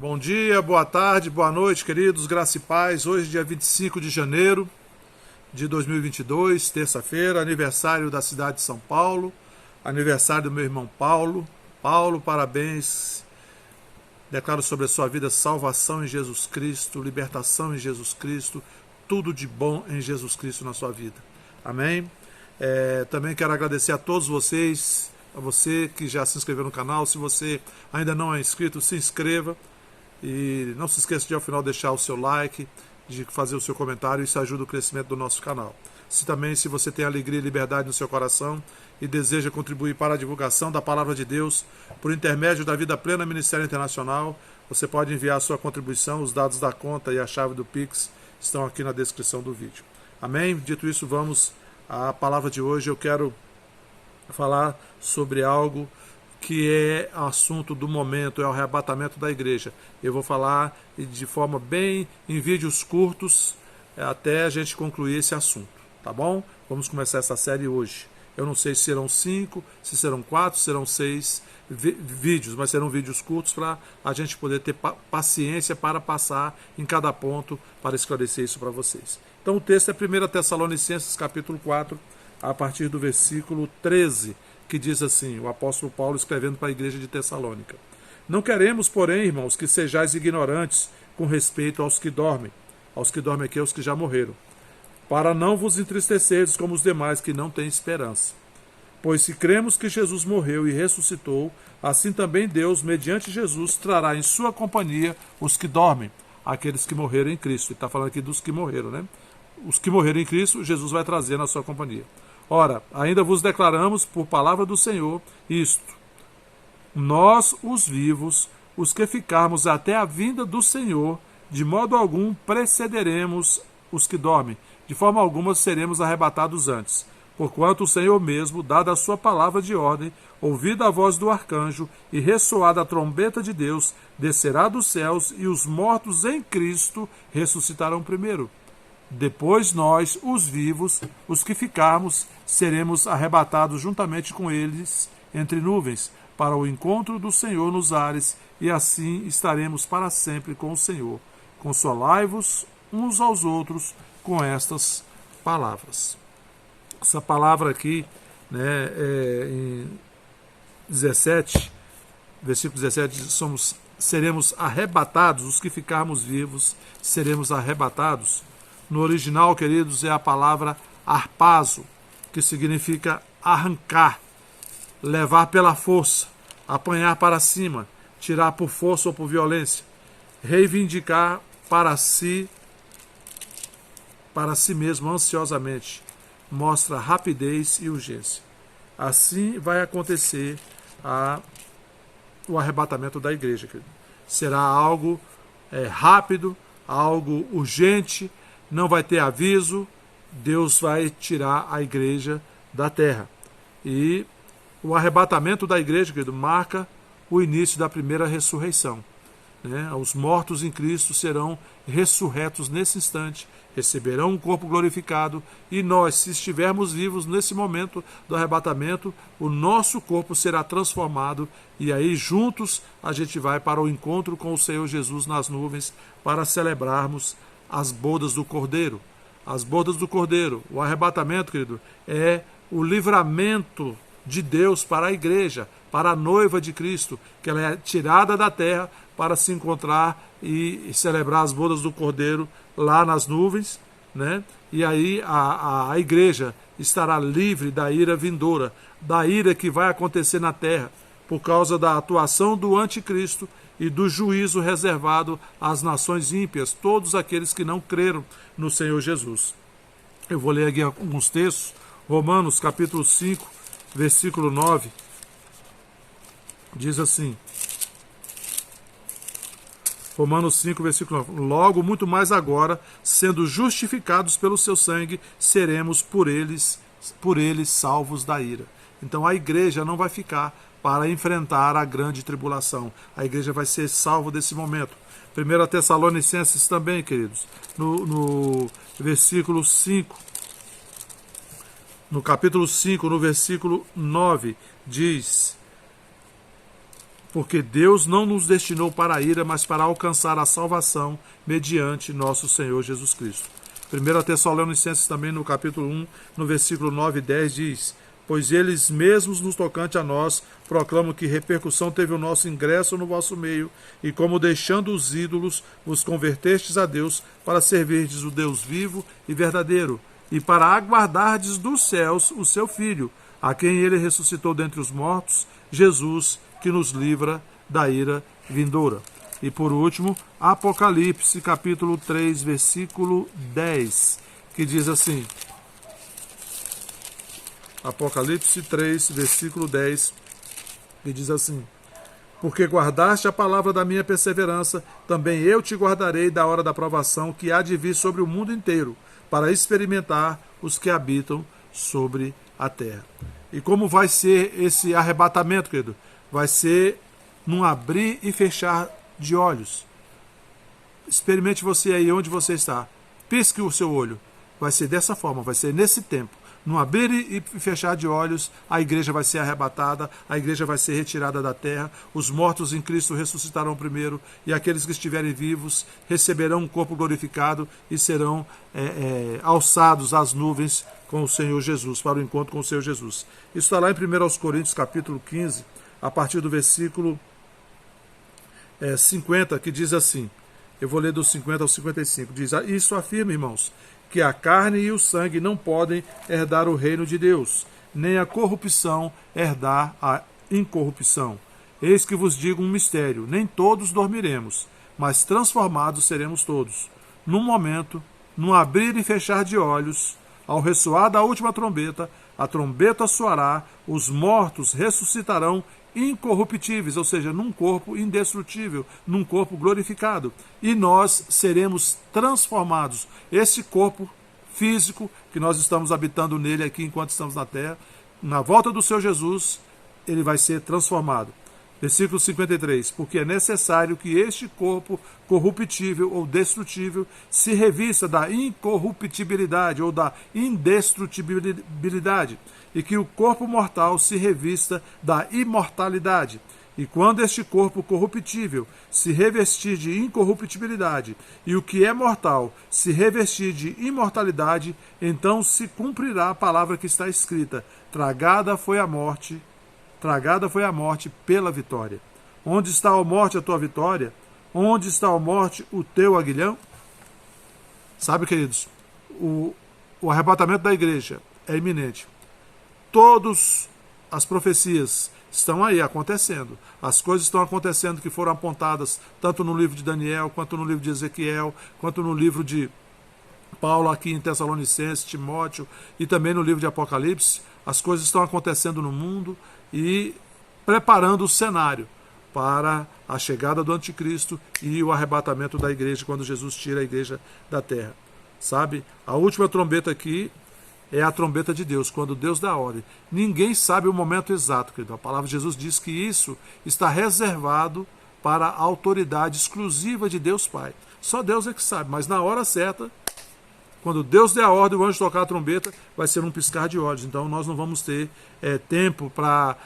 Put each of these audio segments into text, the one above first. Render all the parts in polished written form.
Bom dia, boa tarde, boa noite, queridos, graça e paz. Hoje, dia 25 de janeiro de 2022, terça-feira, aniversário da cidade de São Paulo, aniversário do meu irmão Paulo. Paulo, parabéns. Declaro sobre a sua vida salvação em Jesus Cristo, libertação em Jesus Cristo, tudo de bom em Jesus Cristo na sua vida. Amém? Também quero agradecer a todos vocês, a você que já se inscreveu no canal. Se você ainda não é inscrito, se inscreva. E não se esqueça de ao final deixar o seu like, de fazer o seu comentário, isso ajuda o crescimento do nosso canal. Se você tem alegria e liberdade no seu coração e deseja contribuir para a divulgação da Palavra de Deus por intermédio da Vida Plena Ministério Internacional, você pode enviar a sua contribuição. Os dados da conta e a chave do Pix estão aqui na descrição do vídeo. Amém? Dito isso, vamos à palavra de hoje. Eu quero falar sobre algo que é assunto do momento, é o arrebatamento da igreja. Eu vou falar de forma bem em vídeos curtos até a gente concluir esse assunto, tá bom? Vamos começar essa série hoje. Eu não sei se serão 5, se serão 4, se serão 6 vídeos, mas serão vídeos curtos para a gente poder ter paciência para passar em cada ponto para esclarecer isso para vocês. Então o texto é 1 Tessalonicenses capítulo 4, a partir do versículo 13, que diz assim, o apóstolo Paulo escrevendo para a igreja de Tessalônica: Não queremos, porém, irmãos, que sejais ignorantes com respeito aos que dormem aqui, aos que já morreram, para não vos entristecerdes como os demais que não têm esperança. Pois se cremos que Jesus morreu e ressuscitou, assim também Deus, mediante Jesus, trará em sua companhia os que dormem, aqueles que morreram em Cristo. Ele está falando aqui dos que morreram, né? Os que morreram em Cristo, Jesus vai trazer na sua companhia. Ora, ainda vos declaramos por palavra do Senhor isto: nós, os vivos, os que ficarmos até a vinda do Senhor, de modo algum precederemos os que dormem, de forma alguma seremos arrebatados antes. Porquanto o Senhor mesmo, dada a sua palavra de ordem, ouvida a voz do arcanjo e ressoada a trombeta de Deus, descerá dos céus, e os mortos em Cristo ressuscitarão primeiro. Depois nós, os vivos, os que ficarmos, seremos arrebatados juntamente com eles entre nuvens, para o encontro do Senhor nos ares, e assim estaremos para sempre com o Senhor. Consolai-vos uns aos outros com estas palavras. Essa palavra aqui, né, em 17, versículo 17, seremos arrebatados, os que ficarmos vivos seremos arrebatados. No original, queridos, é a palavra harpazo, que significa arrancar, levar pela força, apanhar para cima, tirar por força ou por violência, reivindicar para si mesmo ansiosamente, mostra rapidez e urgência. Assim vai acontecer o arrebatamento da igreja, querido. Será algo rápido, algo urgente, não vai ter aviso. Deus vai tirar a igreja da terra. E o arrebatamento da igreja, querido, marca o início da primeira ressurreição, né? Os mortos em Cristo serão ressurretos nesse instante, receberão um corpo glorificado, e nós, se estivermos vivos nesse momento do arrebatamento, o nosso corpo será transformado, e aí juntos a gente vai para o encontro com o Senhor Jesus nas nuvens para celebrarmos as bodas do Cordeiro. As bodas do Cordeiro, o arrebatamento, querido, é o livramento de Deus para a igreja, para a noiva de Cristo, que ela é tirada da terra para se encontrar e celebrar as bodas do Cordeiro lá nas nuvens, né? E aí a igreja estará livre da ira vindoura, da ira que vai acontecer na terra, por causa da atuação do anticristo e do juízo reservado às nações ímpias, todos aqueles que não creram no Senhor Jesus. Eu vou ler aqui alguns textos. Romanos capítulo 5, versículo 9, diz assim, Romanos 5, versículo 9, logo, muito mais agora, sendo justificados pelo seu sangue, seremos por eles salvos da ira. Então a igreja não vai ficar para enfrentar a grande tribulação. A igreja vai ser salva desse momento. 1 Tessalonicenses também, queridos, no versículo 5, no capítulo 5, no versículo 9, diz: Porque Deus não nos destinou para a ira, mas para alcançar a salvação mediante nosso Senhor Jesus Cristo. 1 Tessalonicenses também, no capítulo 1, no versículo 9 e 10, diz: Pois eles mesmos, nos tocante a nós, proclamam que repercussão teve o nosso ingresso no vosso meio, e como deixando os ídolos, vos convertestes a Deus, para servirdes o Deus vivo e verdadeiro, e para aguardardes dos céus o seu Filho, a quem ele ressuscitou dentre os mortos, Jesus, que nos livra da ira vindoura. E por último, Apocalipse, capítulo 3, versículo 10, que diz assim: Apocalipse 3, versículo 10, que diz assim: Porque guardaste a palavra da minha perseverança, também eu te guardarei da hora da provação que há de vir sobre o mundo inteiro, para experimentar os que habitam sobre a terra. E como vai ser esse arrebatamento, querido? Vai ser num abrir e fechar de olhos. Experimente você aí onde você está. Pisque o seu olho. Vai ser dessa forma, vai ser nesse tempo. Num abrir e fechar de olhos, a igreja vai ser arrebatada, a igreja vai ser retirada da terra, os mortos em Cristo ressuscitarão primeiro, e aqueles que estiverem vivos receberão um corpo glorificado e serão alçados às nuvens com o Senhor Jesus, para o encontro com o Senhor Jesus. Isso está lá em 1 Coríntios, capítulo 15, a partir do versículo 50, que diz assim, eu vou ler do 50 ao 55, diz: Isso afirma, irmãos, que a carne e o sangue não podem herdar o reino de Deus, nem a corrupção herdar a incorrupção. Eis que vos digo um mistério: nem todos dormiremos, mas transformados seremos todos. Num momento, num abrir e fechar de olhos, ao ressoar da última trombeta, a trombeta soará, os mortos ressuscitarão incorruptíveis, ou seja, num corpo indestrutível, num corpo glorificado, e nós seremos transformados. Esse corpo físico que nós estamos habitando nele aqui enquanto estamos na terra, na volta do Senhor Jesus, ele vai ser transformado. Versículo 53, porque é necessário que este corpo corruptível ou destrutível se revista da incorruptibilidade ou da indestrutibilidade, e que o corpo mortal se revista da imortalidade. E quando este corpo corruptível se revestir de incorruptibilidade, e o que é mortal se revestir de imortalidade, então se cumprirá a palavra que está escrita: tragada foi a morte pela vitória. Onde está, ó morte, a tua vitória? Onde está, ó morte, o teu aguilhão? Sabe, queridos, o arrebatamento da igreja é iminente. Todas as profecias estão aí acontecendo. As coisas estão acontecendo que foram apontadas tanto no livro de Daniel, quanto no livro de Ezequiel, quanto no livro de Paulo aqui em Tessalonicenses, Timóteo, e também no livro de Apocalipse. As coisas estão acontecendo no mundo e preparando o cenário para a chegada do anticristo e o arrebatamento da igreja, quando Jesus tira a igreja da terra. Sabe? A última trombeta aqui é a trombeta de Deus, quando Deus dá ordem. Ninguém sabe o momento exato, querido. A palavra de Jesus diz que isso está reservado para a autoridade exclusiva de Deus Pai. Só Deus é que sabe, mas na hora certa, quando Deus der a ordem, o anjo tocar a trombeta, vai ser um piscar de olhos. Então nós não vamos ter tempo para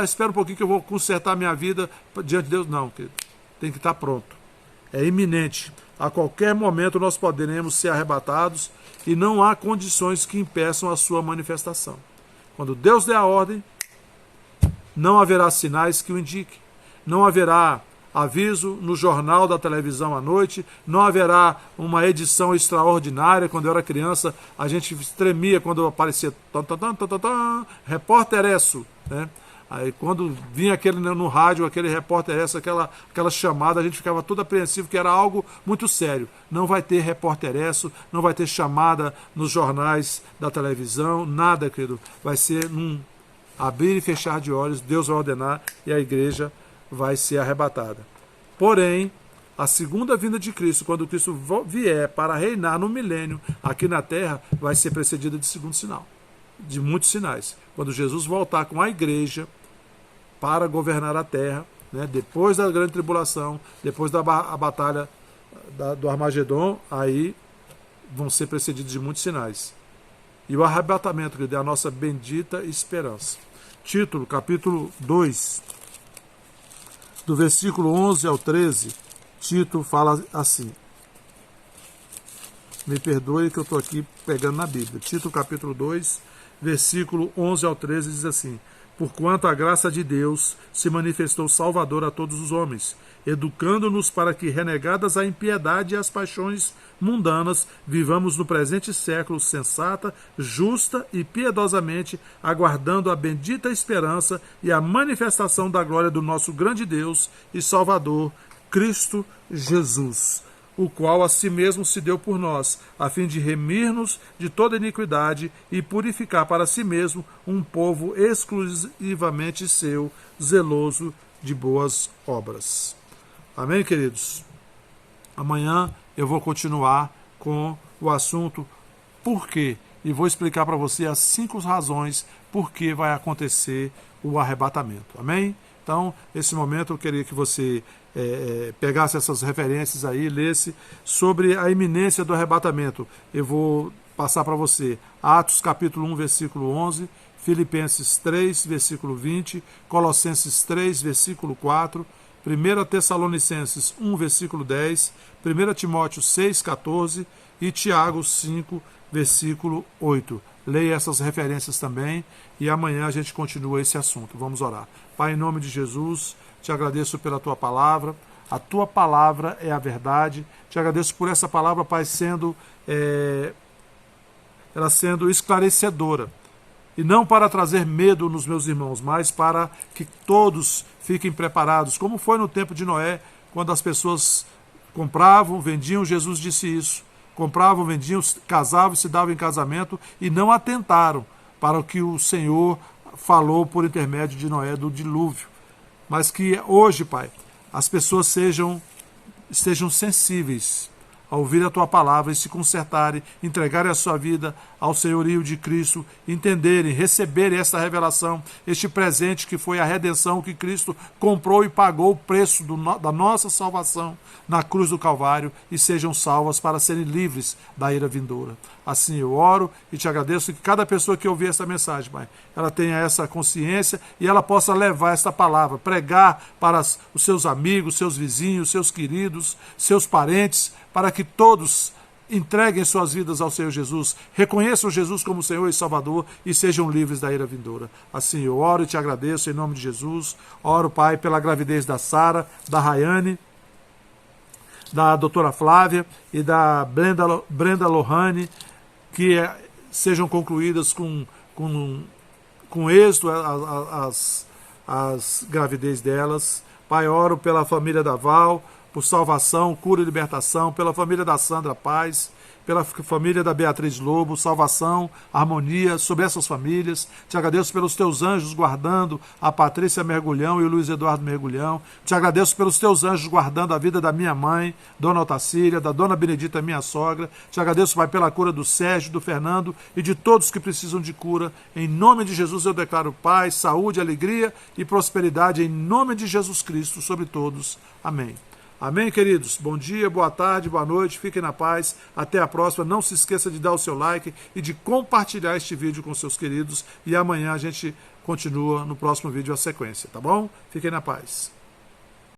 espera um pouquinho que eu vou consertar minha vida diante de Deus. Não, querido. Tem que estar pronto. É iminente. A qualquer momento nós poderemos ser arrebatados e não há condições que impeçam a sua manifestação. Quando Deus der a ordem, não haverá sinais que o indiquem. Não haverá aviso no jornal da televisão à noite, não haverá uma edição extraordinária. Quando eu era criança, a gente tremia quando aparecia repórter Esso, né? Aí quando vinha aquele no rádio, aquele repórter Esso, aquela chamada, a gente ficava todo apreensivo, que era algo muito sério. Não vai ter repórter Esso, não vai ter chamada nos jornais da televisão, nada, querido. Vai ser num abrir e fechar de olhos, Deus vai ordenar e a igreja vai ser arrebatada. Porém, a segunda vinda de Cristo, quando Cristo vier para reinar no milênio aqui na terra, vai ser precedida de segundo sinal, de muitos sinais. Quando Jesus voltar com a igreja para governar a terra, né, depois da grande tribulação, depois da batalha do Armagedon, aí vão ser precedidos de muitos sinais. E o arrebatamento, que é a nossa bendita esperança. Título, capítulo 2. do versículo 11 ao 13, Tito fala assim. Me perdoe que eu estou aqui pegando na Bíblia. Tito capítulo 2, versículo 11 ao 13 diz assim: Porquanto a graça de Deus se manifestou salvadora a todos os homens, educando-nos para que, renegadas a impiedade e as paixões mundanas, vivamos no presente século sensata, justa e piedosamente, aguardando a bendita esperança e a manifestação da glória do nosso grande Deus e Salvador, Cristo Jesus, o qual a si mesmo se deu por nós, a fim de remir-nos de toda iniquidade e purificar para si mesmo um povo exclusivamente seu, zeloso de boas obras. Amém, queridos? Amanhã eu vou continuar com o assunto por quê, e vou explicar para você as 5 razões por que vai acontecer o arrebatamento. Amém? Então, nesse momento eu queria que você pegasse essas referências aí, lesse sobre a iminência do arrebatamento. Eu vou passar para você Atos capítulo 1, versículo 11, Filipenses 3, versículo 20, Colossenses 3, versículo 4, 1 Tessalonicenses 1, versículo 10, 1 Timóteo 6, 14 e Tiago 5, versículo 8. Leia essas referências também e amanhã a gente continua esse assunto. Vamos orar. Pai, em nome de Jesus, te agradeço pela tua palavra. A tua palavra é a verdade. Te agradeço por essa palavra, Pai, ela sendo esclarecedora. E não para trazer medo nos meus irmãos, mas para que todos fiquem preparados, como foi no tempo de Noé, quando as pessoas compravam, vendiam, Jesus disse isso, compravam, vendiam, casavam, se davam em casamento e não atentaram para o que o Senhor falou por intermédio de Noé do dilúvio. Mas que hoje, Pai, as pessoas estejam sensíveis a ouvir a tua palavra e se consertarem, entregarem a sua vida ao senhorio de Cristo, entenderem, receberem esta revelação, este presente que foi a redenção que Cristo comprou e pagou o preço da nossa salvação na cruz do Calvário e sejam salvas para serem livres da ira vindoura. Assim eu oro e te agradeço que cada pessoa que ouvir essa mensagem, Pai, ela tenha essa consciência e ela possa levar esta palavra, pregar para os seus amigos, seus vizinhos, seus queridos, seus parentes, para que todos entreguem suas vidas ao Senhor Jesus, reconheçam Jesus como Senhor e Salvador e sejam livres da ira vindoura. Assim eu oro e te agradeço em nome de Jesus. Oro, Pai, pela gravidez da Sara, da Rayane, da doutora Flávia e da Brenda Lohane, que sejam concluídas com êxito as gravidez delas. Pai, oro pela família da Val, por salvação, cura e libertação, pela família da Sandra Paz, pela família da Beatriz Lobo, salvação, harmonia sobre essas famílias. Te agradeço pelos teus anjos guardando a Patrícia Mergulhão e o Luiz Eduardo Mergulhão. Te agradeço pelos teus anjos guardando a vida da minha mãe, Dona Otacília, da Dona Benedita, minha sogra. Te agradeço, Pai, pela cura do Sérgio, do Fernando e de todos que precisam de cura. Em nome de Jesus eu declaro paz, saúde, alegria e prosperidade em nome de Jesus Cristo sobre todos. Amém. Amém, queridos? Bom dia, boa tarde, boa noite, fiquem na paz, até a próxima. Não se esqueça de dar o seu like e de compartilhar este vídeo com seus queridos e amanhã a gente continua no próximo vídeo a sequência, tá bom? Fiquem na paz.